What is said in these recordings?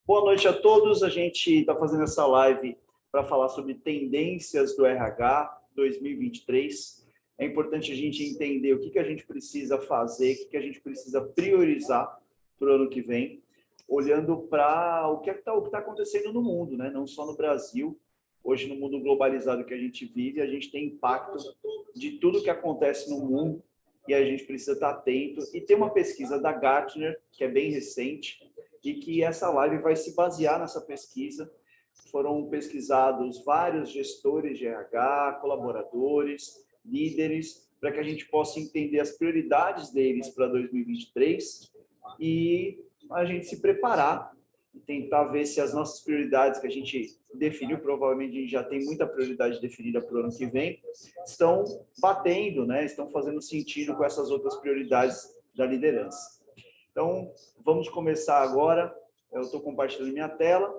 Boa noite a todos. A gente está fazendo essa live para falar sobre tendências do RH 2023. É importante a gente entender o que a gente precisa fazer, o que a gente precisa priorizar para o ano que vem, olhando para o que está acontecendo no mundo, né? Não só no Brasil. Hoje, no mundo globalizado que a gente vive, a gente tem impacto de tudo que acontece no mundo e a gente precisa estar atento. E tem uma pesquisa da Gartner, que é bem recente, e que essa live vai se basear nessa pesquisa. Foram pesquisados vários gestores de RH, colaboradores, líderes, para que a gente possa entender as prioridades deles para 2023 e a gente se preparar e tentar ver se as nossas prioridades que a gente definiu, provavelmente a gente já tem muita prioridade definida para o ano que vem, estão batendo, né? Estão fazendo sentido com essas outras prioridades da liderança. Então, vamos começar agora. Eu estou compartilhando minha tela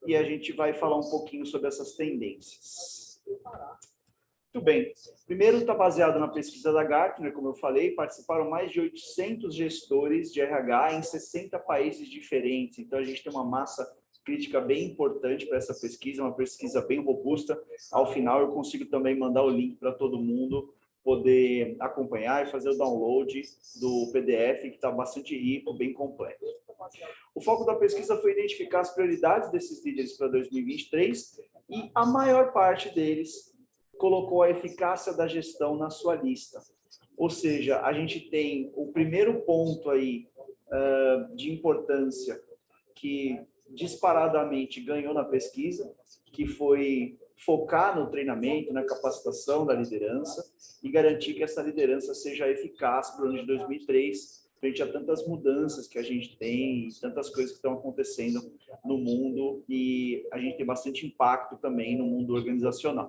e a gente vai falar um pouquinho sobre essas tendências. Muito bem. Primeiro, está baseado na pesquisa da Gartner, como eu falei, participaram mais de 800 gestores de RH em 60 países diferentes. Então, a gente tem uma massa crítica bem importante para essa pesquisa, uma pesquisa bem robusta. Ao final, eu consigo também mandar o link para todo mundo poder acompanhar e fazer o download do PDF, que está bastante rico, bem completo. O foco da pesquisa foi identificar as prioridades desses líderes para 2023 e a maior parte deles colocou a eficácia da gestão na sua lista. Ou seja, a gente tem o primeiro ponto aí de importância que disparadamente ganhou na pesquisa, que foi focar no treinamento, na capacitação da liderança e garantir que essa liderança seja eficaz para o ano de 2003, frente a tantas mudanças que a gente tem, tantas coisas que estão acontecendo no mundo e a gente tem bastante impacto também no mundo organizacional.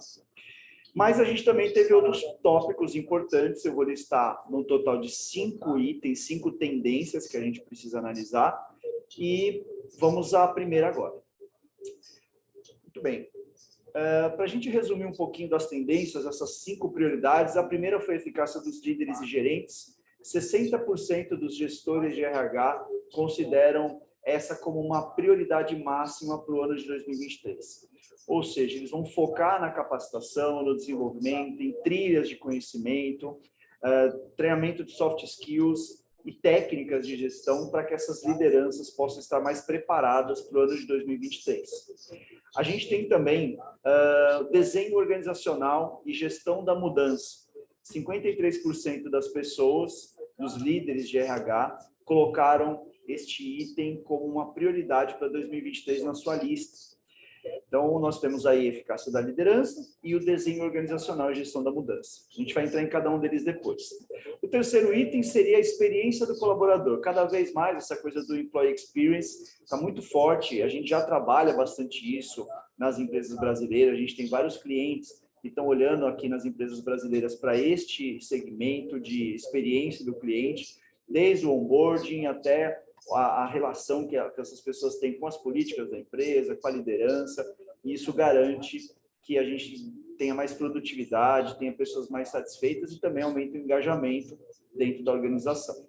Mas a gente também teve outros tópicos importantes, eu vou listar no total de 5 itens, 5 tendências que a gente precisa analisar e vamos à primeira agora. Muito bem. Para a gente resumir um pouquinho das tendências, essas 5 prioridades, a primeira foi a eficácia dos líderes e gerentes. 60% dos gestores de RH consideram essa como uma prioridade máxima para o ano de 2023. Ou seja, eles vão focar na capacitação, no desenvolvimento, em trilhas de conhecimento, treinamento de soft skills e técnicas de gestão para que essas lideranças possam estar mais preparadas para o ano de 2023. A gente tem também desenho organizacional e gestão da mudança. 53% das pessoas, dos líderes de RH, colocaram este item como uma prioridade para 2023 na sua lista. Então, nós temos aí a eficácia da liderança e o desenho organizacional e gestão da mudança. A gente vai entrar em cada um deles depois. O terceiro item seria a experiência do colaborador. Cada vez mais essa coisa do employee experience está muito forte. A gente já trabalha bastante isso nas empresas brasileiras. A gente tem vários clientes que estão olhando aqui nas empresas brasileiras para este segmento de experiência do cliente, desde o onboarding até a relação que essas pessoas têm com as políticas da empresa, com a liderança, e isso garante que a gente tenha mais produtividade, tenha pessoas mais satisfeitas e também aumenta o engajamento dentro da organização.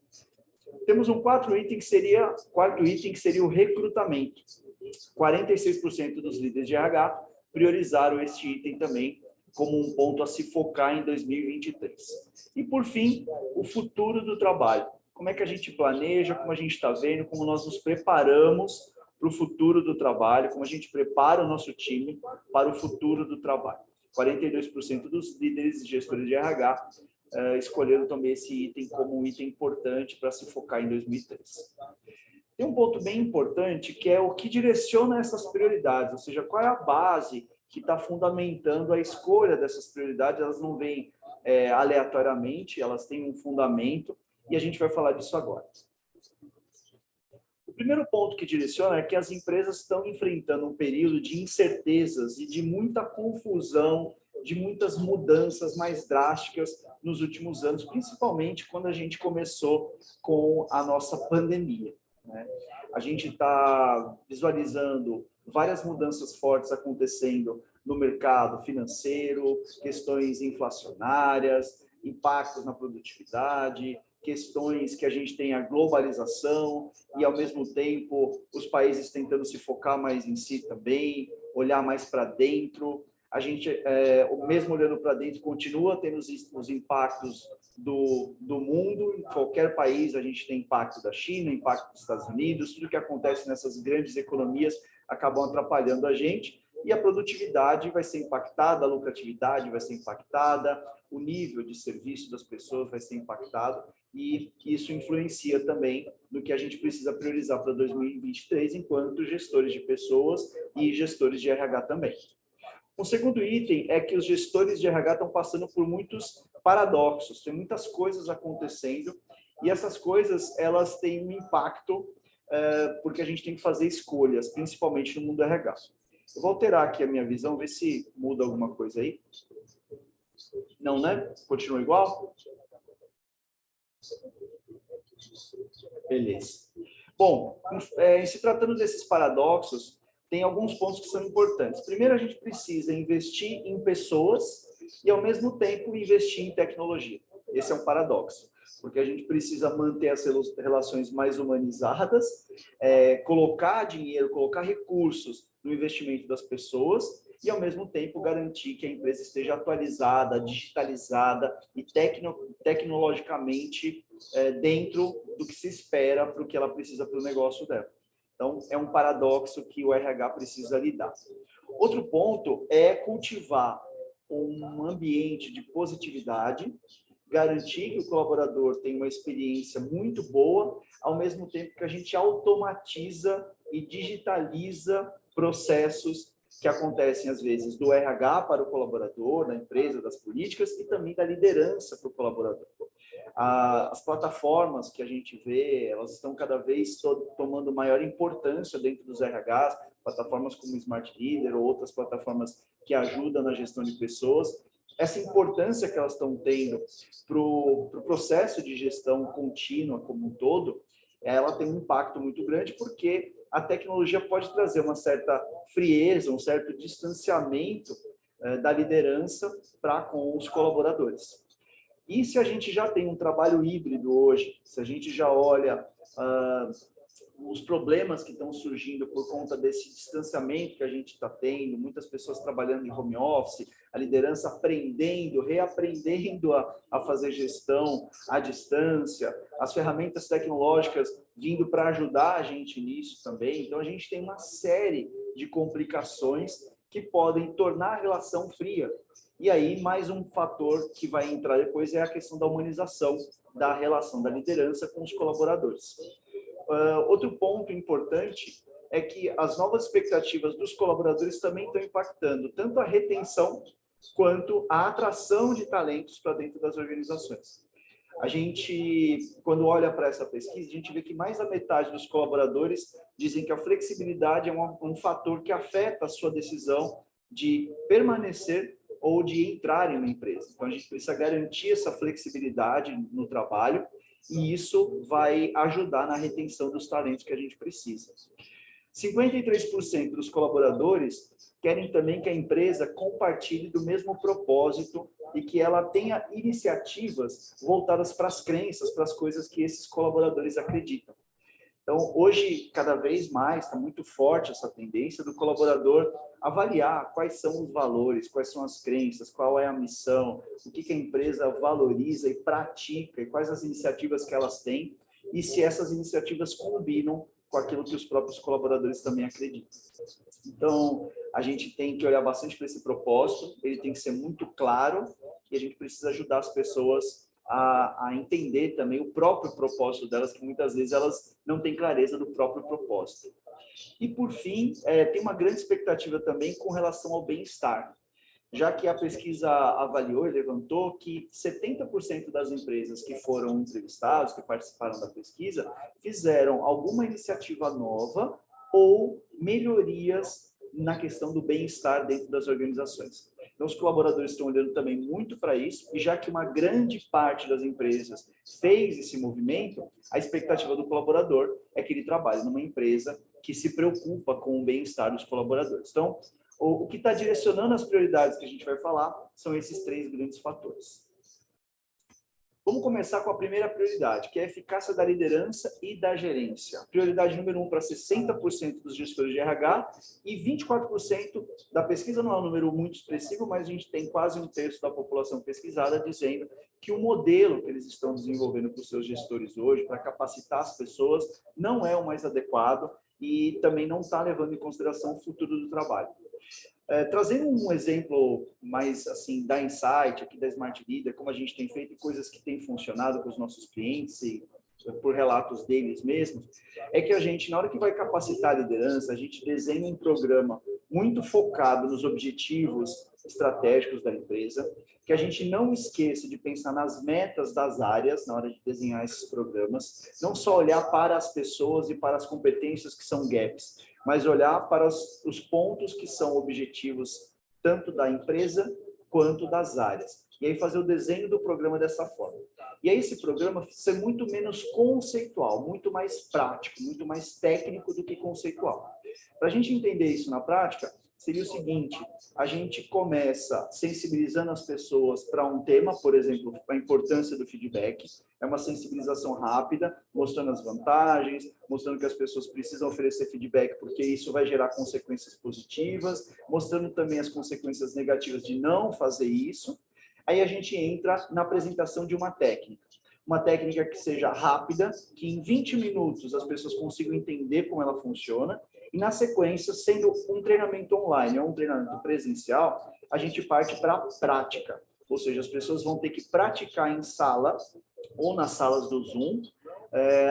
Temos um quarto item que seria o recrutamento. 46% dos líderes de RH priorizaram este item também como um ponto a se focar em 2023. E, por fim, o futuro do trabalho. Como é que a gente planeja, como a gente está vendo, como nós nos preparamos para o futuro do trabalho, como a gente prepara o nosso time para o futuro do trabalho. 42% dos líderes e gestores de RH escolheram também esse item como um item importante para se focar em 2003. Tem um ponto bem importante que é o que direciona essas prioridades, ou seja, qual é a base que está fundamentando a escolha dessas prioridades. Elas não vêm aleatoriamente, elas têm um fundamento, e a gente vai falar disso agora. O primeiro ponto que direciona é que as empresas estão enfrentando um período de incertezas e de muita confusão, de muitas mudanças mais drásticas nos últimos anos, principalmente quando a gente começou com a nossa pandemia, né? A gente está visualizando várias mudanças fortes acontecendo no mercado financeiro, questões inflacionárias, impactos na produtividade, questões que a gente tem a globalização e, ao mesmo tempo, os países tentando se focar mais em si também, olhar mais para dentro. A gente, mesmo olhando para dentro, continua tendo os impactos do mundo. Em qualquer país, a gente tem impacto da China, impacto dos Estados Unidos, tudo que acontece nessas grandes economias acabam atrapalhando a gente. E a produtividade vai ser impactada, a lucratividade vai ser impactada, o nível de serviço das pessoas vai ser impactado, e isso influencia também no que a gente precisa priorizar para 2023, enquanto gestores de pessoas e gestores de RH também. O segundo item é que os gestores de RH estão passando por muitos paradoxos, tem muitas coisas acontecendo, e essas coisas elas têm um impacto porque a gente tem que fazer escolhas, principalmente no mundo RH. Eu vou alterar aqui a minha visão, ver se muda alguma coisa aí. Não, né? Continua igual? Beleza. Bom, em se tratando desses paradoxos, tem alguns pontos que são importantes. Primeiro, a gente precisa investir em pessoas e, ao mesmo tempo, investir em tecnologia. Esse é um paradoxo, porque a gente precisa manter as relações mais humanizadas, colocar dinheiro, colocar recursos no investimento das pessoas e, ao mesmo tempo, garantir que a empresa esteja atualizada, digitalizada e tecnologicamente dentro do que se espera para o que ela precisa para o negócio dela. Então, é um paradoxo que o RH precisa lidar. Outro ponto é cultivar um ambiente de positividade, garantir que o colaborador tenha uma experiência muito boa, ao mesmo tempo que a gente automatiza e digitaliza processos que acontecem, às vezes, do RH para o colaborador, da empresa, das políticas, e também da liderança para o colaborador. As plataformas que a gente vê, elas estão cada vez tomando maior importância dentro dos RHs, plataformas como o Smart Leader ou outras plataformas que ajudam na gestão de pessoas. Essa importância que elas estão tendo para o processo de gestão contínua como um todo, ela tem um impacto muito grande, porque a tecnologia pode trazer uma certa frieza, um certo distanciamento da liderança para com os colaboradores. E se a gente já tem um trabalho híbrido hoje, se a gente já olha os problemas que estão surgindo por conta desse distanciamento que a gente está tendo, muitas pessoas trabalhando em home office, a liderança aprendendo, reaprendendo a fazer gestão à distância, as ferramentas tecnológicas vindo para ajudar a gente nisso também. Então, a gente tem uma série de complicações que podem tornar a relação fria. E aí, mais um fator que vai entrar depois é a questão da humanização da relação da liderança com os colaboradores. Outro ponto importante é que as novas expectativas dos colaboradores também estão impactando tanto a retenção quanto a atração de talentos para dentro das organizações. A gente, quando olha para essa pesquisa, a gente vê que mais da metade dos colaboradores dizem que a flexibilidade é um fator que afeta a sua decisão de permanecer ou de entrar em uma empresa. Então, a gente precisa garantir essa flexibilidade no trabalho, e isso vai ajudar na retenção dos talentos que a gente precisa. 53% dos colaboradores querem também que a empresa compartilhe do mesmo propósito e que ela tenha iniciativas voltadas para as crenças, para as coisas que esses colaboradores acreditam. Então, hoje, cada vez mais, está muito forte essa tendência do colaborador avaliar quais são os valores, quais são as crenças, qual é a missão, o que a empresa valoriza e pratica, e quais as iniciativas que elas têm, e se essas iniciativas combinam com aquilo que os próprios colaboradores também acreditam. Então, a gente tem que olhar bastante para esse propósito, ele tem que ser muito claro, e a gente precisa ajudar as pessoas a entender também o próprio propósito delas, que muitas vezes elas não têm clareza do próprio propósito. E, por fim, tem uma grande expectativa também com relação ao bem-estar, já que a pesquisa avaliou e levantou que 70% das empresas que foram entrevistadas, que participaram da pesquisa, fizeram alguma iniciativa nova ou melhorias na questão do bem-estar dentro das organizações. Então, os colaboradores estão olhando também muito para isso, e já que uma grande parte das empresas fez esse movimento, a expectativa do colaborador é que ele trabalhe numa empresa que se preocupa com o bem-estar dos colaboradores. Então, o que está direcionando as prioridades que a gente vai falar são esses três grandes fatores. Vamos começar com a primeira prioridade, que é a eficácia da liderança e da gerência. Prioridade número 1 para 60% dos gestores de RH e 24% da pesquisa, não é um número muito expressivo, mas a gente tem quase um terço da população pesquisada dizendo que o modelo que eles estão desenvolvendo para os seus gestores hoje, para capacitar as pessoas, não é o mais adequado e também não está levando em consideração o futuro do trabalho. Trazendo um exemplo mais assim da Insight, aqui da Smart Leader, como a gente tem feito coisas que têm funcionado com os nossos clientes e por relatos deles mesmos, é que a gente, na hora que vai capacitar a liderança, a gente desenha um programa muito focado nos objetivos estratégicos da empresa, que a gente não esqueça de pensar nas metas das áreas na hora de desenhar esses programas, não só olhar para as pessoas e para as competências que são gaps, mas olhar para os pontos que são objetivos tanto da empresa quanto das áreas. E aí fazer o desenho do programa dessa forma. E aí esse programa ser muito menos conceitual, muito mais prático, muito mais técnico do que conceitual. Para a gente entender isso na prática, seria o seguinte: a gente começa sensibilizando as pessoas para um tema, por exemplo, a importância do feedback. É uma sensibilização rápida, mostrando as vantagens, mostrando que as pessoas precisam oferecer feedback porque isso vai gerar consequências positivas, mostrando também as consequências negativas de não fazer isso. Aí a gente entra na apresentação de uma técnica que seja rápida, que em 20 minutos as pessoas consigam entender como ela funciona, e na sequência, sendo um treinamento online ou um treinamento presencial, a gente parte para a prática, ou seja, as pessoas vão ter que praticar em sala ou nas salas do Zoom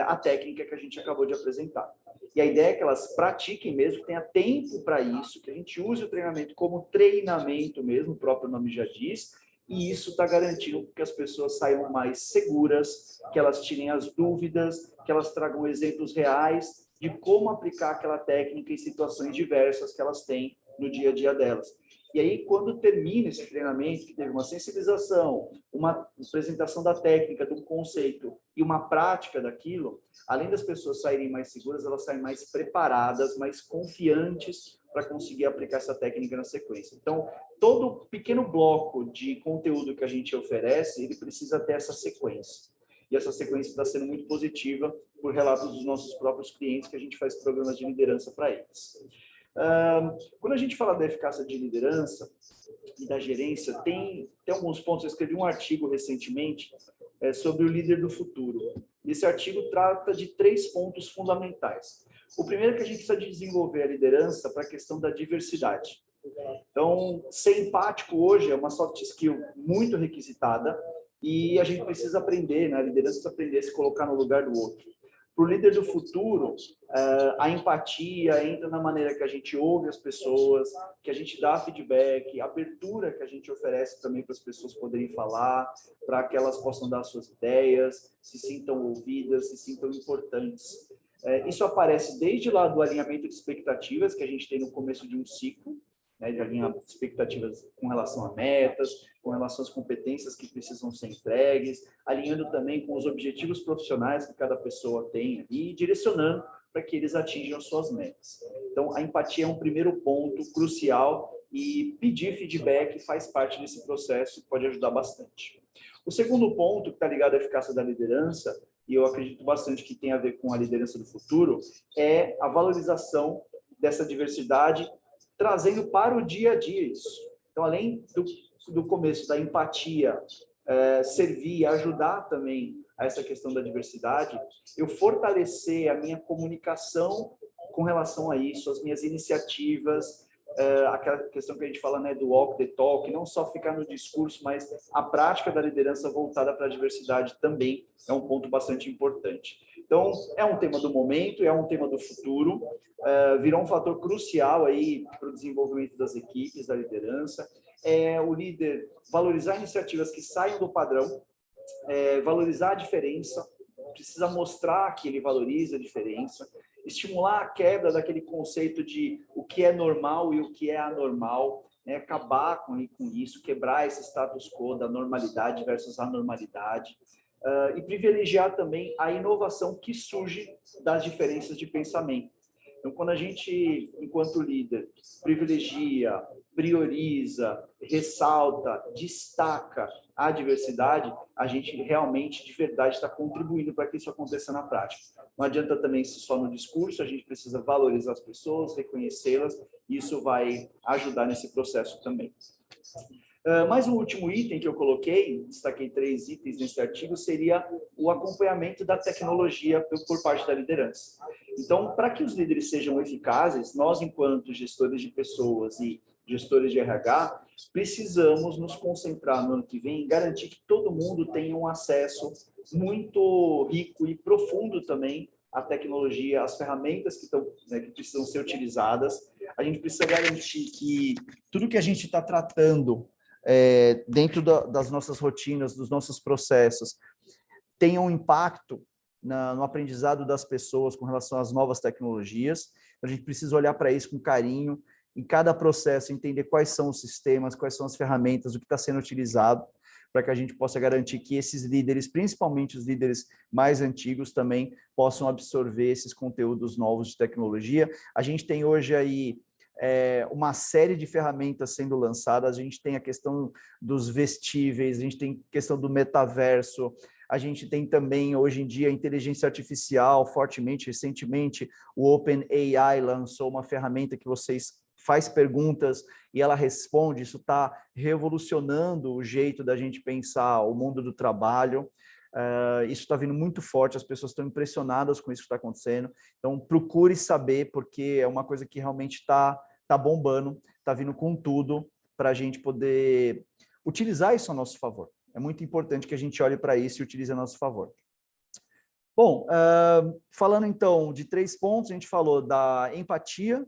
a técnica que a gente acabou de apresentar. E a ideia é que elas pratiquem mesmo, tenha tempo para isso, que a gente use o treinamento como treinamento mesmo, o próprio nome já diz, e isso está garantindo que as pessoas saiam mais seguras, que elas tirem as dúvidas, que elas tragam exemplos reais de como aplicar aquela técnica em situações diversas que elas têm no dia a dia delas. E aí, quando termina esse treinamento, que teve uma sensibilização, uma apresentação da técnica, do conceito e uma prática daquilo, além das pessoas saírem mais seguras, elas saem mais preparadas, mais confiantes para conseguir aplicar essa técnica na sequência. Então, todo pequeno bloco de conteúdo que a gente oferece, ele precisa ter essa sequência. E essa sequência está sendo muito positiva por relatos dos nossos próprios clientes, que a gente faz programas de liderança para eles. Quando a gente fala da eficácia de liderança e da gerência, tem alguns pontos. Eu escrevi um artigo recentemente sobre o líder do futuro. Esse artigo trata de 3 pontos fundamentais. O primeiro é que a gente precisa desenvolver a liderança para a questão da diversidade. Então, ser empático hoje é uma soft skill muito requisitada e a gente precisa aprender, né? A liderança precisa aprender a se colocar no lugar do outro. Para o líder do futuro, a empatia entra na maneira que a gente ouve as pessoas, que a gente dá feedback, a abertura que a gente oferece também para as pessoas poderem falar, para que elas possam dar suas ideias, se sintam ouvidas, se sintam importantes. Isso aparece desde lá do alinhamento de expectativas que a gente tem no começo de um ciclo, né, de alinhar expectativas com relação a metas, com relação às competências que precisam ser entregues, alinhando também com os objetivos profissionais que cada pessoa tem e direcionando para que eles atinjam suas metas. Então, a empatia é um primeiro ponto crucial e pedir feedback faz parte desse processo e pode ajudar bastante. O segundo ponto, que está ligado à eficácia da liderança, e eu acredito bastante que tem a ver com a liderança do futuro, é a valorização dessa diversidade, trazendo para o dia a dia isso. Então, além do começo da empatia, servir e ajudar também a essa questão da diversidade, eu fortalecer a minha comunicação com relação a isso, as minhas iniciativas, aquela questão que a gente fala, né, do walk the talk, não só ficar no discurso, mas a prática da liderança voltada para a diversidade também é um ponto bastante importante. Então, é um tema do momento, é um tema do futuro, virou um fator crucial aí para o desenvolvimento das equipes, da liderança. O líder valorizar iniciativas que saiam do padrão, valorizar a diferença, precisa mostrar que ele valoriza a diferença, estimular a quebra daquele conceito de o que é normal e o que é anormal, né? Acabar com isso, quebrar esse status quo da normalidade versus anormalidade, e privilegiar também a inovação que surge das diferenças de pensamento. Então, quando a gente, enquanto líder, privilegia, prioriza, ressalta, destaca a diversidade, a gente realmente, de verdade, está contribuindo para que isso aconteça na prática. Não adianta também ser só no discurso, a gente precisa valorizar as pessoas, reconhecê-las, e isso vai ajudar nesse processo também. Mais um último item que eu coloquei, destaquei 3 itens nesse artigo, seria o acompanhamento da tecnologia por parte da liderança. Então, para que os líderes sejam eficazes, nós, enquanto gestores de pessoas e gestores de RH, precisamos nos concentrar no ano que vem em garantir que todo mundo tenha um acesso muito rico e profundo também à tecnologia, às ferramentas que precisam ser utilizadas. A gente precisa garantir que tudo que a gente está tratando dentro das nossas rotinas, dos nossos processos, tenha um impacto no aprendizado das pessoas com relação às novas tecnologias. A gente precisa olhar para isso com carinho, em cada processo, entender quais são os sistemas, quais são as ferramentas, o que está sendo utilizado, para que a gente possa garantir que esses líderes, principalmente os líderes mais antigos, também possam absorver esses conteúdos novos de tecnologia. A gente tem hoje aí uma série de ferramentas sendo lançadas, a gente tem a questão dos vestíveis, a gente tem a questão do metaverso, a gente tem também, hoje em dia, a inteligência artificial, fortemente, recentemente, o OpenAI lançou uma ferramenta que vocês faz perguntas e ela responde, isso está revolucionando o jeito da gente pensar o mundo do trabalho. Isso está vindo muito forte, as pessoas estão impressionadas com isso que está acontecendo, então procure saber, porque é uma coisa que realmente está bombando, está vindo com tudo para a gente poder utilizar isso a nosso favor. É muito importante que a gente olhe para isso e utilize a nosso favor. Bom, falando então de 3 pontos, a gente falou da empatia,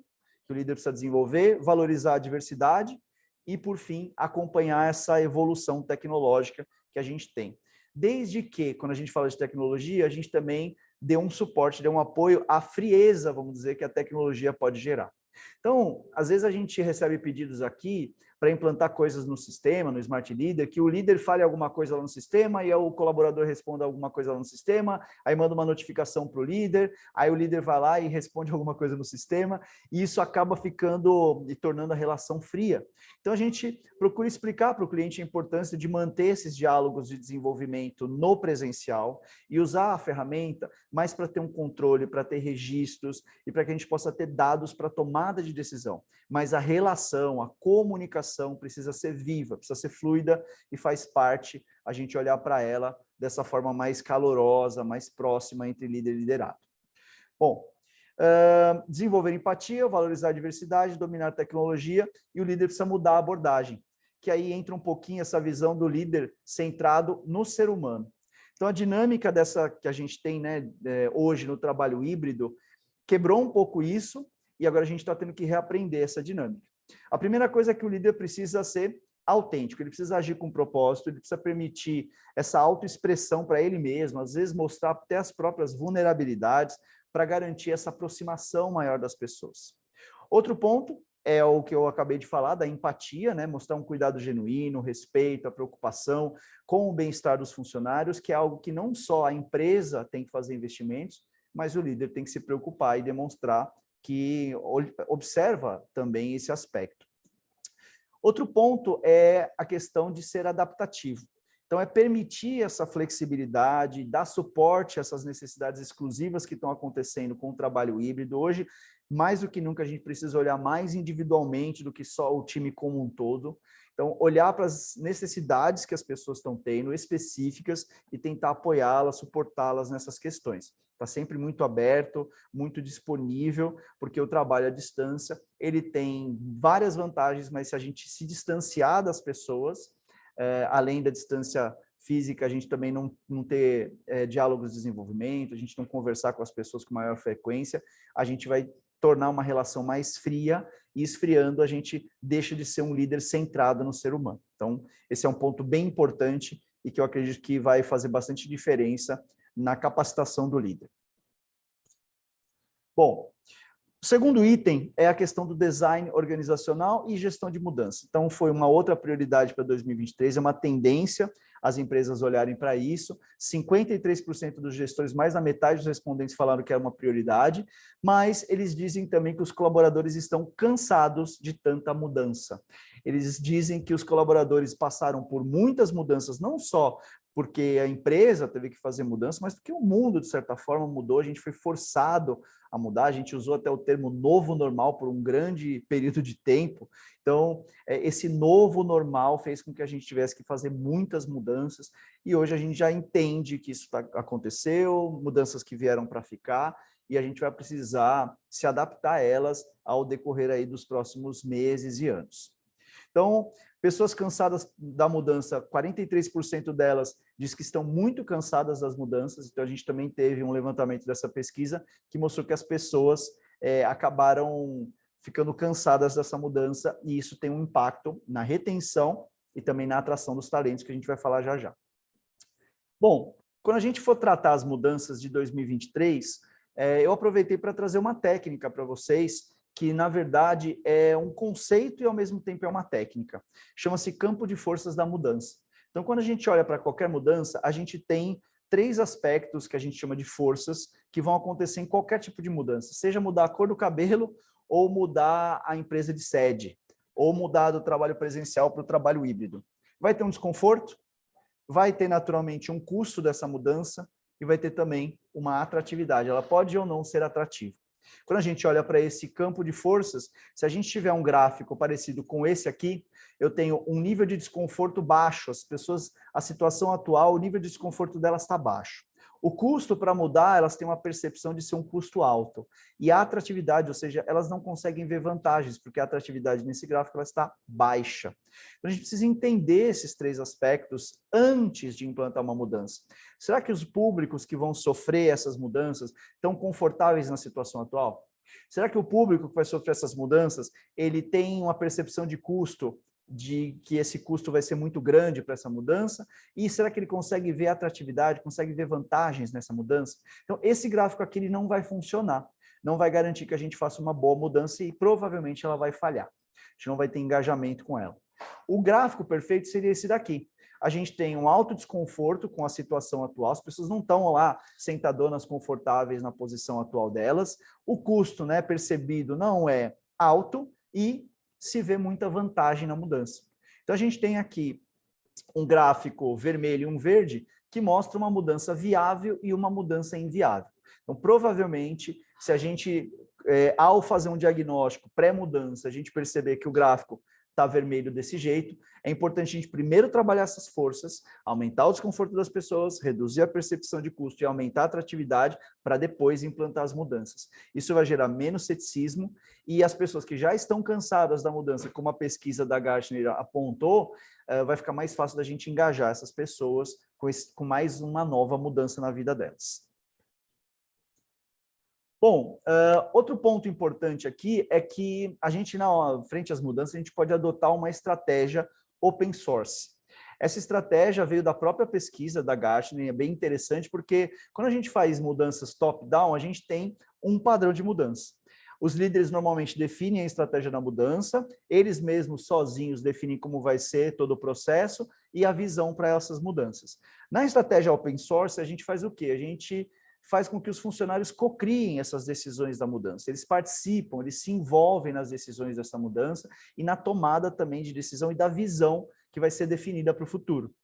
que o líder precisa desenvolver, valorizar a diversidade e, por fim, acompanhar essa evolução tecnológica que a gente tem. Desde que, quando a gente fala de tecnologia, a gente também dê um suporte, dê um apoio à frieza, vamos dizer, que a tecnologia pode gerar. Então, às vezes a gente recebe pedidos aqui para implantar coisas no sistema, no Smart Leader, que o líder fale alguma coisa lá no sistema e o colaborador responda alguma coisa lá no sistema, aí manda uma notificação para o líder, aí o líder vai lá e responde alguma coisa no sistema, e isso acaba ficando e tornando a relação fria. Então, a gente procura explicar para o cliente a importância de manter esses diálogos de desenvolvimento no presencial e usar a ferramenta mais para ter um controle, para ter registros e para que a gente possa ter dados para tomada de decisão. Mas a relação, a comunicação precisa ser viva, precisa ser fluida e faz parte a gente olhar para ela dessa forma mais calorosa, mais próxima entre líder e liderado. Bom, desenvolver empatia, valorizar a diversidade, dominar a tecnologia, e o líder precisa mudar a abordagem, que aí entra um pouquinho essa visão do líder centrado no ser humano. Então, a dinâmica dessa que a gente tem, né, hoje no trabalho híbrido quebrou um pouco isso, e agora a gente está tendo que reaprender essa dinâmica. A primeira coisa é que o líder precisa ser autêntico, ele precisa agir com propósito, ele precisa permitir essa autoexpressão para ele mesmo, às vezes mostrar até as próprias vulnerabilidades para garantir essa aproximação maior das pessoas. Outro ponto é o que eu acabei de falar, da empatia, né? Mostrar um cuidado genuíno, respeito, a preocupação com o bem-estar dos funcionários, que é algo que não só a empresa tem que fazer investimentos, mas o líder tem que se preocupar e demonstrar que observa também esse aspecto. Outro ponto é a questão de ser adaptativo. Então, é permitir essa flexibilidade, dar suporte a essas necessidades exclusivas que estão acontecendo com o trabalho híbrido. Hoje, mais do que nunca, a gente precisa olhar mais individualmente do que só o time como um todo. Então, olhar para as necessidades que as pessoas estão tendo, específicas, e tentar apoiá-las, suportá-las nessas questões. Está sempre muito aberto, muito disponível, porque o trabalho à distância, ele tem várias vantagens, mas se a gente se distanciar das pessoas, além da distância física, a gente também não ter diálogos de desenvolvimento, a gente não conversar com as pessoas com maior frequência, a gente vai tornar uma relação mais fria, e esfriando a gente deixa de ser um líder centrado no ser humano. Então, esse é um ponto bem importante e que eu acredito que vai fazer bastante diferença na capacitação do líder. Bom, O segundo item é a questão do design organizacional e gestão de mudança. Então, foi uma outra prioridade para 2023, é uma tendência as empresas olharem para isso. 53% dos gestores, mais da metade dos respondentes falaram que é uma prioridade, mas eles dizem também que os colaboradores estão cansados de tanta mudança. Eles dizem que os colaboradores passaram por muitas mudanças, não só porque a empresa teve que fazer mudança, mas porque o mundo, de certa forma, mudou, a gente foi forçado a mudar, a gente usou até o termo novo normal por um grande período de tempo. Então, esse novo normal fez com que a gente tivesse que fazer muitas mudanças, e hoje a gente já entende que isso aconteceu, mudanças que vieram para ficar, e a gente vai precisar se adaptar a elas ao decorrer aí dos próximos meses e anos. Então, pessoas cansadas da mudança, 43% delas diz que estão muito cansadas das mudanças, então a gente também teve um levantamento dessa pesquisa que mostrou que as pessoas acabaram ficando cansadas dessa mudança, e isso tem um impacto na retenção e também na atração dos talentos, que a gente vai falar já já. Bom, quando a gente for tratar as mudanças de 2023, eu aproveitei para trazer uma técnica para vocês, que, na verdade, é um conceito e, ao mesmo tempo, é uma técnica. Chama-se campo de forças da mudança. Então, quando a gente olha para qualquer mudança, a gente tem 3 aspectos que a gente chama de forças, que vão acontecer em qualquer tipo de mudança, seja mudar a cor do cabelo, ou mudar a empresa de sede, ou mudar do trabalho presencial para o trabalho híbrido. Vai ter um desconforto, vai ter, naturalmente, um custo dessa mudança, e vai ter também uma atratividade. Ela pode ou não ser atrativa. Quando a gente olha para esse campo de forças, se a gente tiver um gráfico parecido com esse aqui, eu tenho um nível de desconforto baixo. As pessoas, a situação atual, o nível de desconforto delas está baixo. O custo para mudar, elas têm uma percepção de ser um custo alto. E a atratividade, ou seja, elas não conseguem ver vantagens, porque a atratividade nesse gráfico ela está baixa. Então, a gente precisa entender esses 3 aspectos antes de implantar uma mudança. Será que os públicos que vão sofrer essas mudanças estão confortáveis na situação atual? Será que o público que vai sofrer essas mudanças, ele tem uma percepção de custo, de que esse custo vai ser muito grande para essa mudança? E será que ele consegue ver atratividade, consegue ver vantagens nessa mudança? Então, esse gráfico aqui ele não vai funcionar, não vai garantir que a gente faça uma boa mudança e provavelmente ela vai falhar. A gente não vai ter engajamento com ela. O gráfico perfeito seria esse daqui. A gente tem um alto desconforto com a situação atual, as pessoas não estão lá sentadonas confortáveis na posição atual delas, o custo, né, percebido não é alto e se vê muita vantagem na mudança. Então, a gente tem aqui um gráfico vermelho e um verde que mostra uma mudança viável e uma mudança inviável. Então, provavelmente, se a gente, ao fazer um diagnóstico pré-mudança, a gente perceber que o gráfico está vermelho desse jeito, é importante a gente primeiro trabalhar essas forças, aumentar o desconforto das pessoas, reduzir a percepção de custo e aumentar a atratividade para depois implantar as mudanças. Isso vai gerar menos ceticismo e as pessoas que já estão cansadas da mudança, como a pesquisa da Gartner apontou, vai ficar mais fácil da gente engajar essas pessoas com mais uma nova mudança na vida delas. Bom, outro ponto importante aqui é que a gente, frente às mudanças, a gente pode adotar uma estratégia open source. Essa estratégia veio da própria pesquisa da Gartner, é bem interessante, porque quando a gente faz mudanças top-down, a gente tem um padrão de mudança. Os líderes normalmente definem a estratégia da mudança, eles mesmos sozinhos definem como vai ser todo o processo e a visão para essas mudanças. Na estratégia open source, a gente faz o quê? A gente faz com que os funcionários cocriem essas decisões da mudança. Eles participam, eles se envolvem nas decisões dessa mudança e na tomada também de decisão e da visão que vai ser definida para o futuro.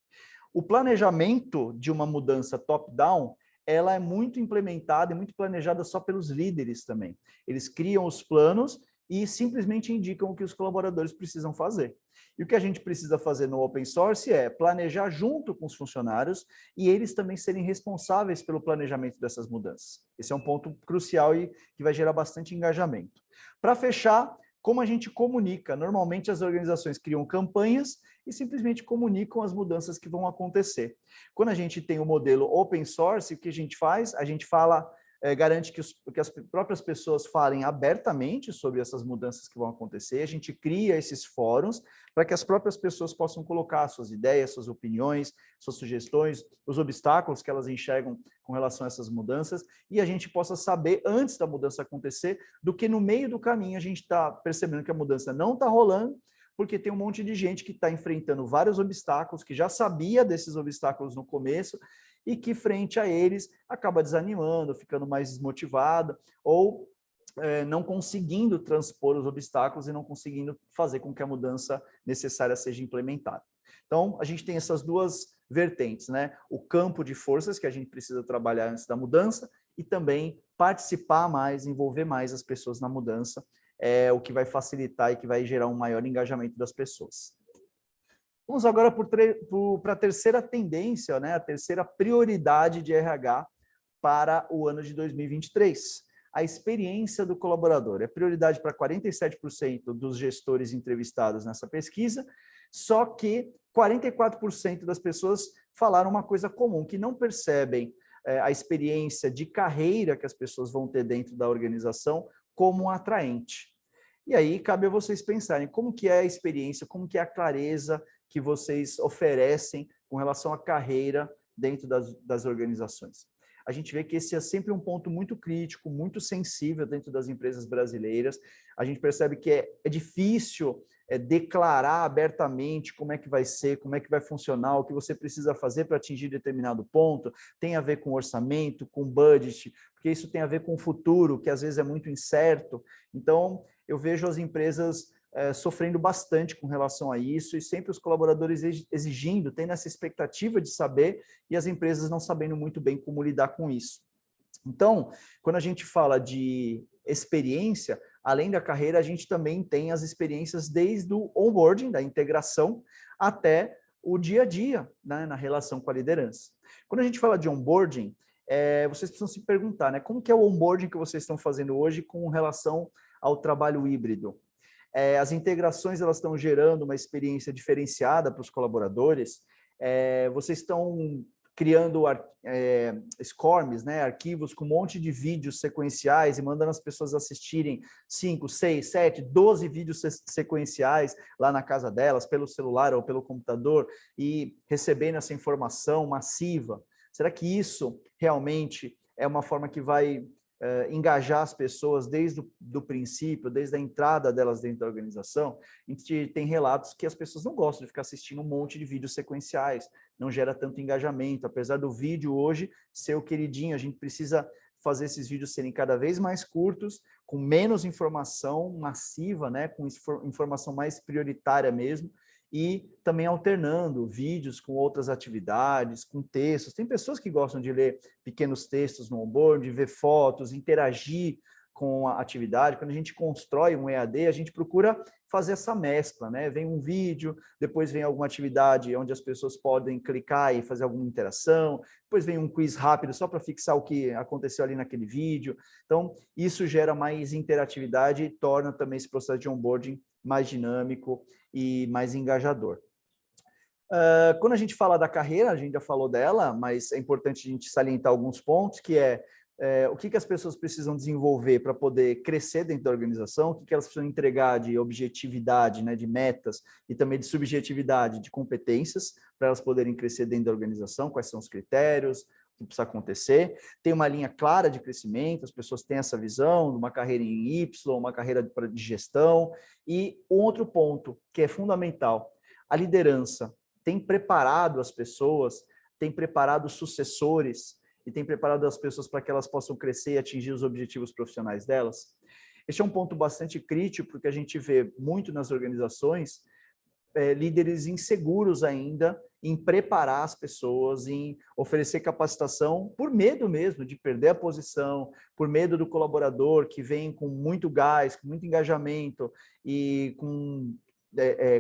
O planejamento de uma mudança top-down, ela é muito implementada e muito planejada só pelos líderes também. Eles criam os planos e simplesmente indicam o que os colaboradores precisam fazer. E o que a gente precisa fazer no open source é planejar junto com os funcionários e eles também serem responsáveis pelo planejamento dessas mudanças. Esse é um ponto crucial e que vai gerar bastante engajamento. Para fechar, como a gente comunica? Normalmente as organizações criam campanhas e simplesmente comunicam as mudanças que vão acontecer. Quando a gente tem o modelo open source, o que a gente faz? A gente fala garante que as próprias pessoas falem abertamente sobre essas mudanças que vão acontecer, a gente cria esses fóruns para que as próprias pessoas possam colocar suas ideias, suas opiniões, suas sugestões, os obstáculos que elas enxergam com relação a essas mudanças, e a gente possa saber, antes da mudança acontecer, do que no meio do caminho a gente está percebendo que a mudança não está rolando, porque tem um monte de gente que está enfrentando vários obstáculos, que já sabia desses obstáculos no começo, e que, frente a eles, acaba desanimando, ficando mais desmotivada, ou não conseguindo transpor os obstáculos e não conseguindo fazer com que a mudança necessária seja implementada. Então, a gente tem essas duas vertentes, né? O campo de forças que a gente precisa trabalhar antes da mudança e também participar mais, envolver mais as pessoas na mudança, o que vai facilitar e que vai gerar um maior engajamento das pessoas. Vamos agora para a terceira tendência, né? A terceira prioridade de RH para o ano de 2023. A experiência do colaborador. É prioridade para 47% dos gestores entrevistados nessa pesquisa, só que 44% das pessoas falaram uma coisa comum, que não percebem a experiência de carreira que as pessoas vão ter dentro da organização como atraente. E aí cabe a vocês pensarem como que é a experiência, como que é a clareza que vocês oferecem com relação à carreira dentro das organizações. A gente vê que esse é sempre um ponto muito crítico, muito sensível dentro das empresas brasileiras. A gente percebe que é difícil declarar abertamente como é que vai ser, como é que vai funcionar, o que você precisa fazer para atingir determinado ponto. Tem a ver com orçamento, com budget, porque isso tem a ver com o futuro, que às vezes é muito incerto. Então, eu vejo as empresas sofrendo bastante com relação a isso e sempre os colaboradores exigindo, tendo essa expectativa de saber e as empresas não sabendo muito bem como lidar com isso. Então, quando a gente fala de experiência, além da carreira, a gente também tem as experiências desde o onboarding, da integração, até o dia a dia, né, na relação com a liderança. Quando a gente fala de onboarding, vocês precisam se perguntar, né, como que é o onboarding que vocês estão fazendo hoje com relação ao trabalho híbrido? As integrações elas estão gerando uma experiência diferenciada para os colaboradores. Vocês estão criando SCORMs, né, arquivos com um monte de vídeos sequenciais e mandando as pessoas assistirem 5, 6, 7, 12 vídeos sequenciais lá na casa delas, pelo celular ou pelo computador, e recebendo essa informação massiva. Será que isso realmente é uma forma que vai engajar as pessoas desde o princípio, desde a entrada delas dentro da organização? A gente tem relatos que as pessoas não gostam de ficar assistindo um monte de vídeos sequenciais, não gera tanto engajamento, apesar do vídeo hoje ser o queridinho, a gente precisa fazer esses vídeos serem cada vez mais curtos, com menos informação massiva, né, com informação mais prioritária mesmo, e também alternando vídeos com outras atividades, com textos. Tem pessoas que gostam de ler pequenos textos no onboard, de ver fotos, interagir com a atividade. Quando a gente constrói um EAD, a gente procura fazer essa mescla, né? Vem um vídeo, depois vem alguma atividade onde as pessoas podem clicar e fazer alguma interação, depois vem um quiz rápido só para fixar o que aconteceu ali naquele vídeo. Então, isso gera mais interatividade e torna também esse processo de onboarding mais dinâmico e mais engajador. Quando a gente fala da carreira, a gente já falou dela, mas é importante a gente salientar alguns pontos, que o que as pessoas precisam desenvolver para poder crescer dentro da organização, o que elas precisam entregar de objetividade, né, de metas, e também de subjetividade, de competências, para elas poderem crescer dentro da organização, quais são os critérios, o que precisa acontecer. Tem uma linha clara de crescimento, as pessoas têm essa visão de uma carreira em Y, uma carreira de gestão. E um outro ponto que é fundamental, a liderança tem preparado as pessoas, tem preparado os sucessores e tem preparado as pessoas para que elas possam crescer e atingir os objetivos profissionais delas. Este é um ponto bastante crítico, porque a gente vê muito nas organizações líderes inseguros ainda em preparar as pessoas, em oferecer capacitação por medo mesmo de perder a posição, por medo do colaborador que vem com muito gás, com muito engajamento e com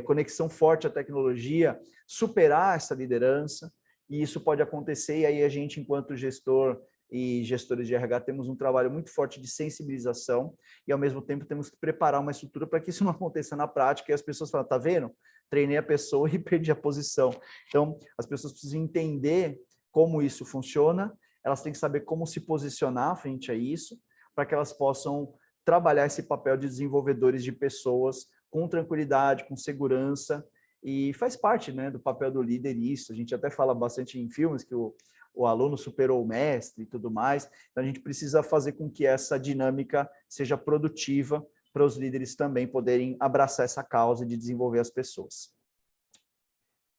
conexão forte à tecnologia, superar essa liderança, e isso pode acontecer, e aí a gente, enquanto gestor e gestores de RH, temos um trabalho muito forte de sensibilização, e ao mesmo tempo temos que preparar uma estrutura para que isso não aconteça na prática, e as pessoas falam, tá vendo? Treinei a pessoa e perdi a posição. Então, as pessoas precisam entender como isso funciona, elas têm que saber como se posicionar frente a isso, para que elas possam trabalhar esse papel de desenvolvedores de pessoas com tranquilidade, com segurança, e faz parte, né, do papel do líder isso. A gente até fala bastante em filmes que o aluno superou o mestre e tudo mais, então a gente precisa fazer com que essa dinâmica seja produtiva para os líderes também poderem abraçar essa causa de desenvolver as pessoas.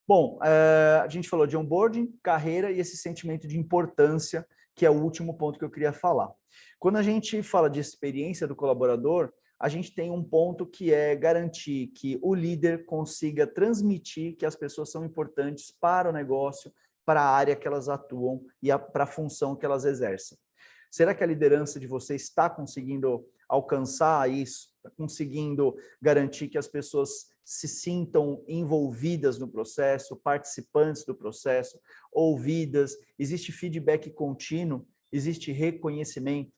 Bom, a gente falou de onboarding, carreira e esse sentimento de importância, que é o último ponto que eu queria falar. Quando a gente fala de experiência do colaborador, a gente tem um ponto que é garantir que o líder consiga transmitir que as pessoas são importantes para o negócio, para a área que elas atuam e para a função que elas exercem. Será que a liderança de vocês está conseguindo alcançar isso? Está conseguindo garantir que as pessoas se sintam envolvidas no processo, participantes do processo, ouvidas, existe feedback contínuo, existe reconhecimento?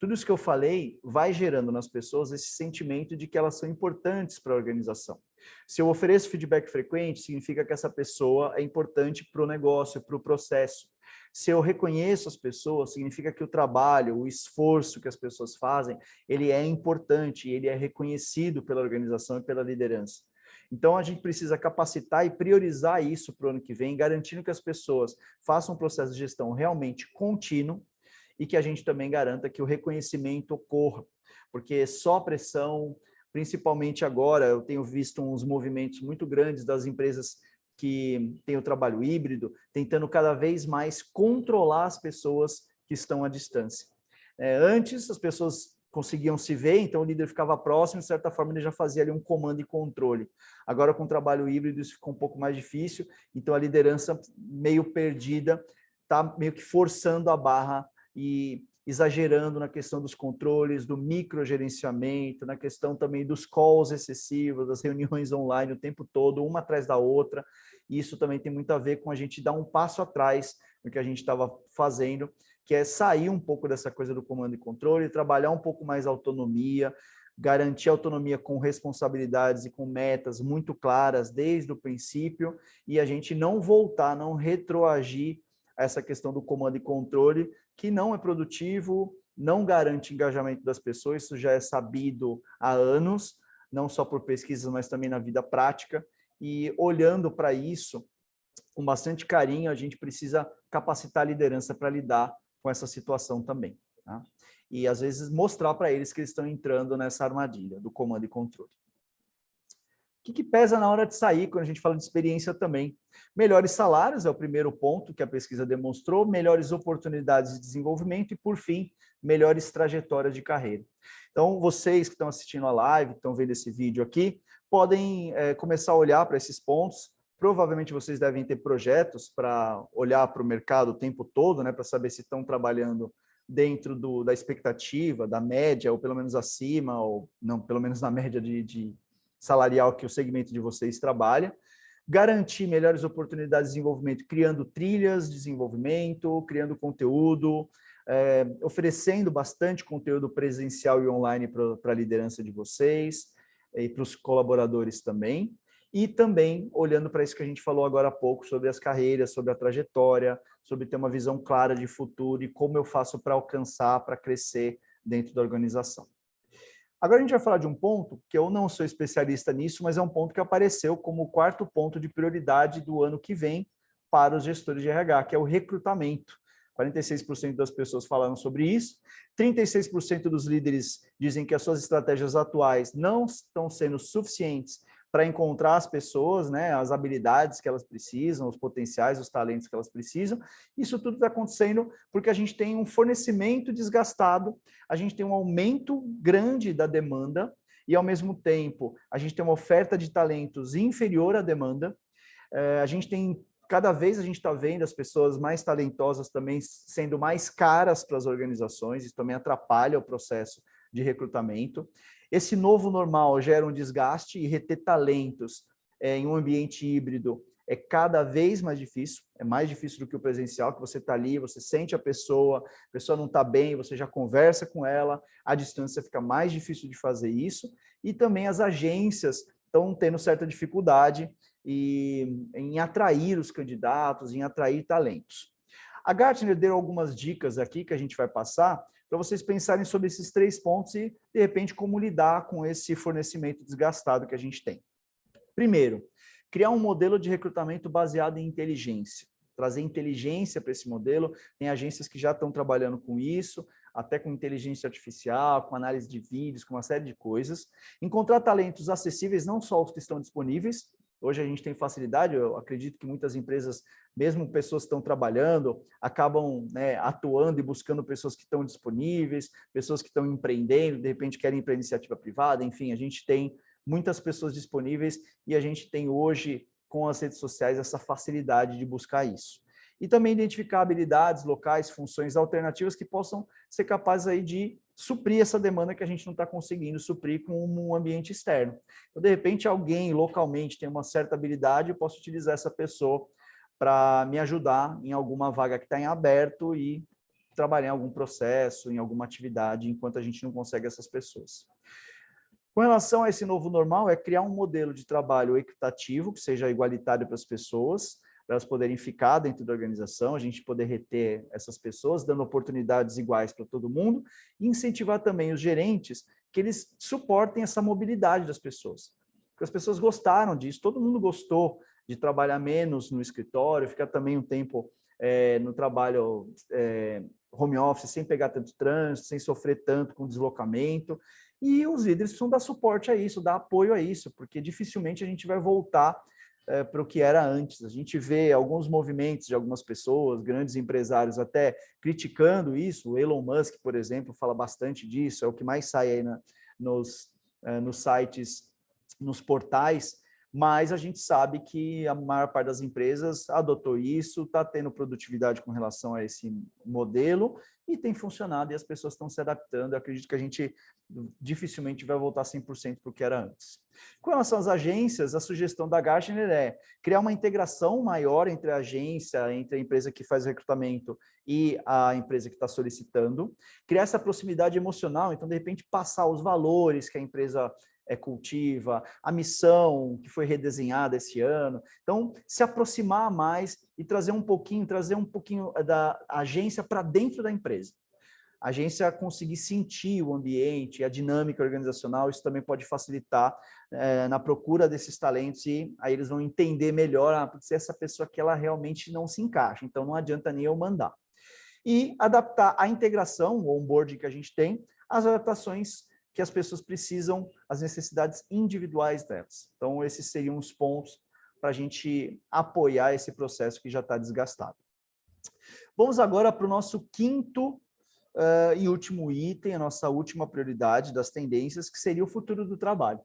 Tudo isso que eu falei vai gerando nas pessoas esse sentimento de que elas são importantes para a organização. Se eu ofereço feedback frequente, significa que essa pessoa é importante para o negócio, para o processo. Se eu reconheço as pessoas, significa que o trabalho, o esforço que as pessoas fazem, ele é importante, ele é reconhecido pela organização e pela liderança. Então, a gente precisa capacitar e priorizar isso para o ano que vem, garantindo que as pessoas façam um processo de gestão realmente contínuo e que a gente também garanta que o reconhecimento ocorra, porque só pressão, principalmente agora, eu tenho visto uns movimentos muito grandes das empresas que têm o trabalho híbrido, tentando cada vez mais controlar as pessoas que estão à distância. Antes, as pessoas conseguiam se ver, então o líder ficava próximo, de certa forma ele já fazia ali um comando e controle. Agora, com o trabalho híbrido, isso ficou um pouco mais difícil, então a liderança meio perdida, está meio que forçando a barra e exagerando na questão dos controles, do microgerenciamento, na questão também dos calls excessivos, das reuniões online o tempo todo, uma atrás da outra. E isso também tem muito a ver com a gente dar um passo atrás no que a gente estava fazendo, que é sair um pouco dessa coisa do comando e controle, trabalhar um pouco mais a autonomia, garantir autonomia com responsabilidades e com metas muito claras desde o princípio, e a gente não voltar, não retroagir a essa questão do comando e controle, que não é produtivo, não garante engajamento das pessoas, isso já é sabido há anos, não só por pesquisas, mas também na vida prática, e olhando para isso, com bastante carinho, a gente precisa capacitar a liderança para lidar com essa situação também. Tá? E, às vezes, mostrar para eles que eles estão entrando nessa armadilha do comando e controle. O que pesa na hora de sair, quando a gente fala de experiência também? Melhores salários é o primeiro ponto que a pesquisa demonstrou, melhores oportunidades de desenvolvimento e, por fim, melhores trajetórias de carreira. Então, vocês que estão assistindo a live, que estão vendo esse vídeo aqui, podem começar a olhar para esses pontos. Provavelmente vocês devem ter projetos para olhar para o mercado o tempo todo, né, para saber se estão trabalhando dentro da expectativa, da média, ou pelo menos acima, ou não, pelo menos na média de salarial que o segmento de vocês trabalha. Garantir melhores oportunidades de desenvolvimento, criando trilhas de desenvolvimento, criando conteúdo, oferecendo bastante conteúdo presencial e online para a liderança de vocês e para os colaboradores também. E também olhando para isso que a gente falou agora há pouco, sobre as carreiras, sobre a trajetória, sobre ter uma visão clara de futuro e como eu faço para alcançar, para crescer dentro da organização. Agora a gente vai falar de um ponto que eu não sou especialista nisso, mas é um ponto que apareceu como o quarto ponto de prioridade do ano que vem para os gestores de RH, que é o recrutamento. 46% das pessoas falaram sobre isso, 36% dos líderes dizem que as suas estratégias atuais não estão sendo suficientes para encontrar as pessoas, né, as habilidades que elas precisam, os potenciais, os talentos que elas precisam. Isso tudo está acontecendo porque a gente tem um fornecimento desgastado, a gente tem um aumento grande da demanda e, ao mesmo tempo, a gente tem uma oferta de talentos inferior à demanda. A gente tem, cada vez a gente está vendo as pessoas mais talentosas também sendo mais caras para as organizações, isso também atrapalha o processo de recrutamento. Esse novo normal gera um desgaste e reter talentos em um ambiente híbrido é cada vez mais difícil, é mais difícil do que o presencial, que você está ali, você sente a pessoa não está bem, você já conversa com ela, à distância fica mais difícil de fazer isso, e também as agências estão tendo certa dificuldade em atrair os candidatos, em atrair talentos. A Gartner deu algumas dicas aqui que a gente vai passar para vocês pensarem sobre esses 3 pontos e, de repente, como lidar com esse fornecimento desgastado que a gente tem. Primeiro, criar um modelo de recrutamento baseado em inteligência. Trazer inteligência para esse modelo. Tem agências que já estão trabalhando com isso, até com inteligência artificial, com análise de vídeos, com uma série de coisas. Encontrar talentos acessíveis, não só os que estão disponíveis. Hoje a gente tem facilidade, eu acredito que muitas empresas, mesmo pessoas que estão trabalhando, acabam, né, atuando e buscando pessoas que estão disponíveis, pessoas que estão empreendendo, de repente querem ir para iniciativa privada, enfim, a gente tem muitas pessoas disponíveis e a gente tem hoje, com as redes sociais, essa facilidade de buscar isso. E também identificar habilidades, locais, funções alternativas que possam ser capazes aí de suprir essa demanda que a gente não está conseguindo suprir com um ambiente externo. Então, de repente, alguém localmente tem uma certa habilidade, eu posso utilizar essa pessoa para me ajudar em alguma vaga que está em aberto e trabalhar em algum processo, em alguma atividade, enquanto a gente não consegue essas pessoas. Com relação a esse novo normal, é criar um modelo de trabalho equitativo, que seja igualitário para as pessoas, para elas poderem ficar dentro da organização, a gente poder reter essas pessoas, dando oportunidades iguais para todo mundo, e incentivar também os gerentes que eles suportem essa mobilidade das pessoas. Porque as pessoas gostaram disso, todo mundo gostou de trabalhar menos no escritório, ficar também um tempo no trabalho home office, sem pegar tanto trânsito, sem sofrer tanto com deslocamento. E os líderes precisam dar suporte a isso, dar apoio a isso, porque dificilmente a gente vai voltar para o que era antes. A gente vê alguns movimentos de algumas pessoas, grandes empresários até criticando isso. O Elon Musk, por exemplo, fala bastante disso, é o que mais sai aí nos sites, nos portais, mas a gente sabe que a maior parte das empresas adotou isso, está tendo produtividade com relação a esse modelo e tem funcionado e as pessoas estão se adaptando. Eu acredito que a gente dificilmente vai voltar 100% para o que era antes. Com relação às agências, a sugestão da Gartner é criar uma integração maior entre a agência, entre a empresa que faz o recrutamento e a empresa que está solicitando, criar essa proximidade emocional, então, de repente, passar os valores que a empresa cultiva, a missão que foi redesenhada esse ano. Então, se aproximar mais e trazer um pouquinho da agência para dentro da empresa. A agência conseguir sentir o ambiente, a dinâmica organizacional, isso também pode facilitar na procura desses talentos e aí eles vão entender melhor se essa pessoa que ela realmente não se encaixa, então não adianta nem eu mandar. E adaptar a integração, o onboarding que a gente tem, às adaptações que as pessoas precisam, as necessidades individuais delas. Então, esses seriam os pontos para a gente apoiar esse processo que já está desgastado. Vamos agora para o nosso quinto e último item, a nossa última prioridade das tendências, que seria o futuro do trabalho.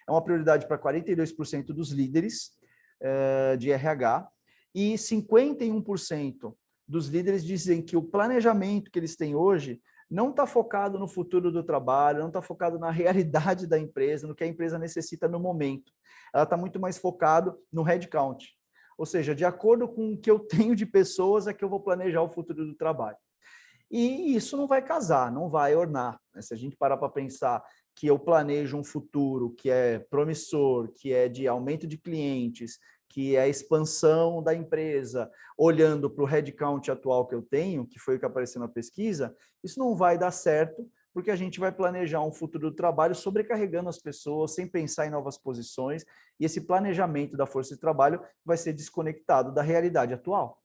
É uma prioridade para 42% dos líderes de RH e 51% dos líderes dizem que o planejamento que eles têm hoje não está focado no futuro do trabalho, não está focado na realidade da empresa, no que a empresa necessita no momento. Ela está muito mais focado no headcount. Ou seja, de acordo com o que eu tenho de pessoas, é que eu vou planejar o futuro do trabalho. E isso não vai casar, não vai ornar. Se a gente parar para pensar que eu planejo um futuro que é promissor, que é de aumento de clientes, que é a expansão da empresa, olhando para o headcount atual que eu tenho, que foi o que apareceu na pesquisa, isso não vai dar certo, porque a gente vai planejar um futuro do trabalho sobrecarregando as pessoas, sem pensar em novas posições, e esse planejamento da força de trabalho vai ser desconectado da realidade atual.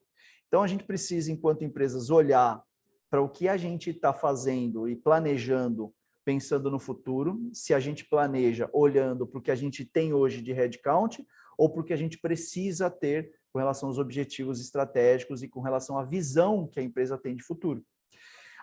Então, a gente precisa, enquanto empresas, olhar para o que a gente está fazendo e planejando, pensando no futuro, se a gente planeja olhando para o que a gente tem hoje de headcount ou para o que a gente precisa ter com relação aos objetivos estratégicos e com relação à visão que a empresa tem de futuro.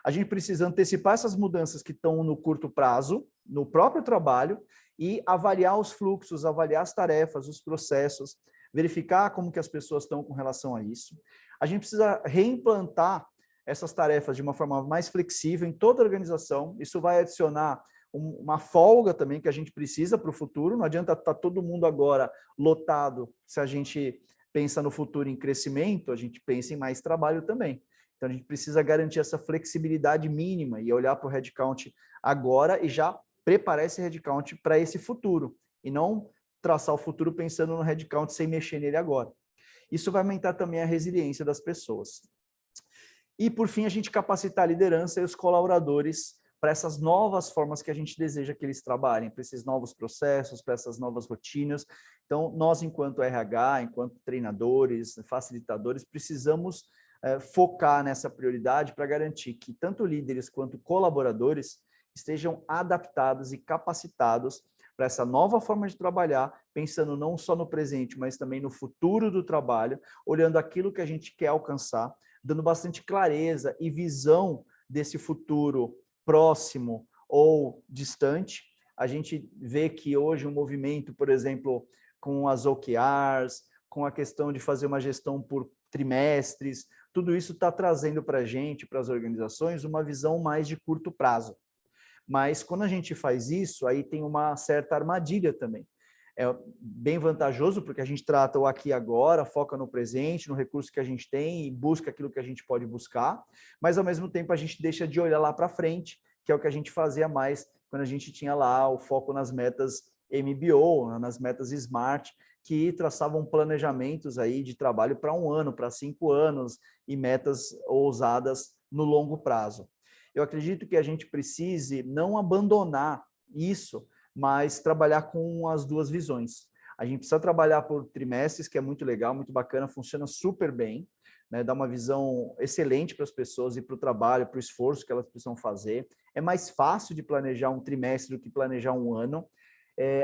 A gente precisa antecipar essas mudanças que estão no curto prazo, no próprio trabalho, e avaliar os fluxos, avaliar as tarefas, os processos, verificar como que as pessoas estão com relação a isso. A gente precisa reimplantar essas tarefas de uma forma mais flexível em toda a organização. Isso vai adicionar uma folga também que a gente precisa para o futuro. Não adianta estar todo mundo agora lotado. Se a gente pensa no futuro em crescimento, a gente pensa em mais trabalho também. Então, a gente precisa garantir essa flexibilidade mínima e olhar para o headcount agora e já preparar esse headcount para esse futuro. E não traçar o futuro pensando no headcount sem mexer nele agora. Isso vai aumentar também a resiliência das pessoas. E, por fim, a gente capacitar a liderança e os colaboradores para essas novas formas que a gente deseja que eles trabalhem, para esses novos processos, para essas novas rotinas. Então, nós, enquanto RH, enquanto treinadores, facilitadores, precisamos focar nessa prioridade para garantir que tanto líderes quanto colaboradores estejam adaptados e capacitados para essa nova forma de trabalhar, pensando não só no presente, mas também no futuro do trabalho, olhando aquilo que a gente quer alcançar, dando bastante clareza e visão desse futuro próximo ou distante. A gente vê que hoje um movimento, por exemplo, com as OKRs, com a questão de fazer uma gestão por trimestres, tudo isso está trazendo para a gente, para as organizações, uma visão mais de curto prazo. Mas quando a gente faz isso, aí tem uma certa armadilha também. É bem vantajoso porque a gente trata o aqui e agora, foca no presente, no recurso que a gente tem e busca aquilo que a gente pode buscar, mas ao mesmo tempo a gente deixa de olhar lá para frente, que é o que a gente fazia mais quando a gente tinha lá o foco nas metas MBO, nas metas SMART, que traçavam planejamentos aí de trabalho para 1 ano, para 5 anos e metas ousadas no longo prazo. Eu acredito que a gente precise não abandonar isso, mas trabalhar com as duas visões. A gente precisa trabalhar por trimestres, que é muito legal, muito bacana, funciona super bem, né? Dá uma visão excelente para as pessoas e para o trabalho, para o esforço que elas precisam fazer. É mais fácil de planejar um trimestre do que planejar 1 ano.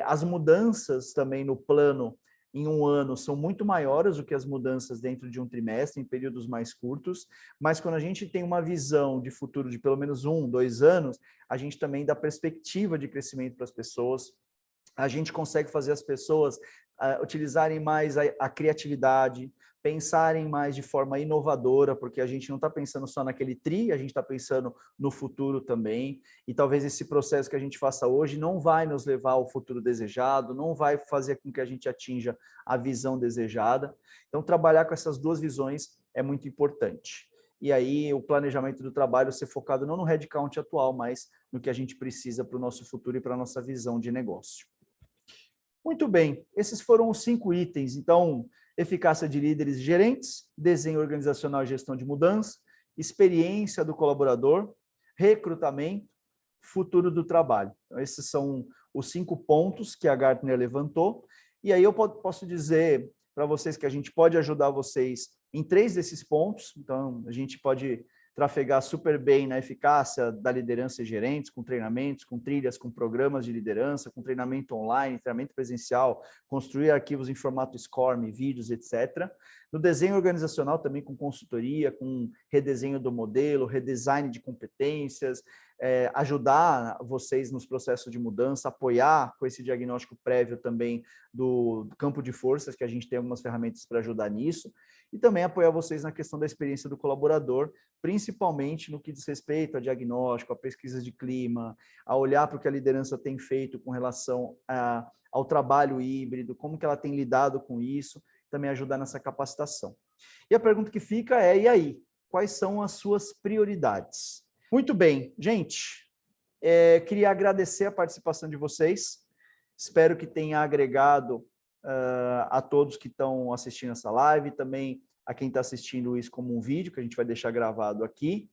As mudanças também no plano em 1 ano são muito maiores do que as mudanças dentro de um trimestre, em períodos mais curtos, mas quando a gente tem uma visão de futuro de pelo menos 1, 2 anos, a gente também dá perspectiva de crescimento para as pessoas, a gente consegue fazer as pessoas utilizarem mais a criatividade, pensarem mais de forma inovadora, porque a gente não está pensando só naquele tri, a gente está pensando no futuro também, e talvez esse processo que a gente faça hoje não vai nos levar ao futuro desejado, não vai fazer com que a gente atinja a visão desejada. Então, trabalhar com essas duas visões é muito importante. E aí, o planejamento do trabalho ser focado não no headcount atual, mas no que a gente precisa para o nosso futuro e para a nossa visão de negócio. Muito bem, esses foram os 5 itens. Então, eficácia de líderes e gerentes, desenho organizacional e gestão de mudança, experiência do colaborador, recrutamento, futuro do trabalho. Então, esses são os 5 pontos que a Gartner levantou. E aí eu posso dizer para vocês que a gente pode ajudar vocês em 3 desses pontos. Então, a gente pode trafegar super bem na eficácia da liderança e gerentes, com treinamentos, com trilhas, com programas de liderança, com treinamento online, treinamento presencial, construir arquivos em formato SCORM, vídeos, etc. No desenho organizacional também com consultoria, com redesenho do modelo, redesign de competências, ajudar vocês nos processos de mudança, apoiar com esse diagnóstico prévio também do campo de forças, que a gente tem algumas ferramentas para ajudar nisso, e também apoiar vocês na questão da experiência do colaborador, principalmente no que diz respeito a diagnóstico, a pesquisa de clima, a olhar para o que a liderança tem feito com relação ao trabalho híbrido, como que ela tem lidado com isso, também ajudar nessa capacitação. E a pergunta que fica é, e aí? Quais são as suas prioridades? Muito bem, gente, queria agradecer a participação de vocês, espero que tenha agregado a todos que estão assistindo essa live, também a quem está assistindo isso como um vídeo, que a gente vai deixar gravado aqui.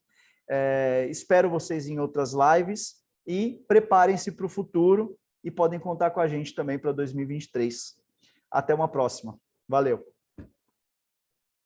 Espero vocês em outras lives e preparem-se para o futuro e podem contar com a gente também para 2023. Até uma próxima. Valeu!